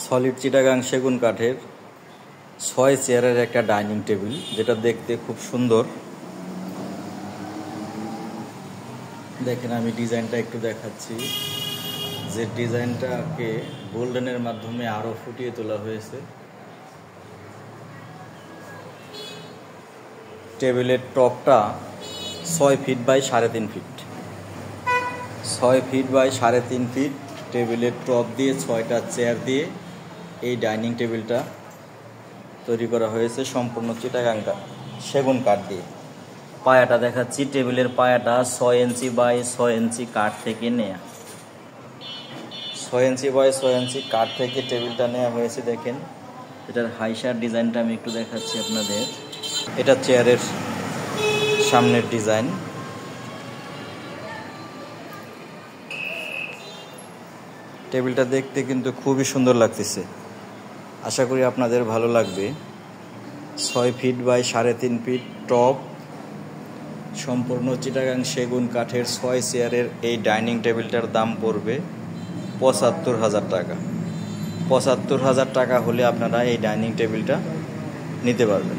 Solid Chittagong সেগুন কাঠের 6 চেয়ারের একটা ডাইনিং টেবিল, যেটা দেখতে খুব সুন্দর। দেখেন, আমি ডিজাইনটা একটু দেখাচ্ছি, যে ডিজাইনটাকে গোল্ডেনের মাধ্যমে আরো ফুটিয়ে তোলা হয়েছে। টেবিলের টপটা 6 feet by 3.5 feet, 6 feet by 3.5 feet. টেবিলের টপ দিয়ে 6টা চেয়ার দিয়ে এই ডাইনিং টেবিলটা তৈরি করা হয়েছে সম্পূর্ণ চিটাগাং সেগুন কাঠ দিয়ে। পায়াটা দেখাচ্ছি, টেবিলের পায়াটা 6 ইঞ্চি বাই 6 ইঞ্চি কাঠ থেকে নেয়া, 6 ইঞ্চি বাই 6 ইঞ্চি কাঠ থেকে টেবিলটা নেওয়া হয়েছে। দেখেন, এটার হাইসার ডিজাইনটা আমি একটু দেখাচ্ছি আপনাদের। এটা চেয়ারের সামনের ডিজাইন। টেবিলটা দেখতে কিন্তু খুবই সুন্দর লাগতেছে, আশা করি আপনাদের ভালো লাগবে। 6 ফিট বাই 3.5 ফিট টপ, সম্পূর্ণ চিটাগাং সেগুন কাঠের 6 চেয়ারের এই ডাইনিং টেবিলটার দাম পড়বে 75,000 টাকা। 75,000 টাকা হলে আপনারা এই ডাইনিং টেবিলটা নিতে পারবেন।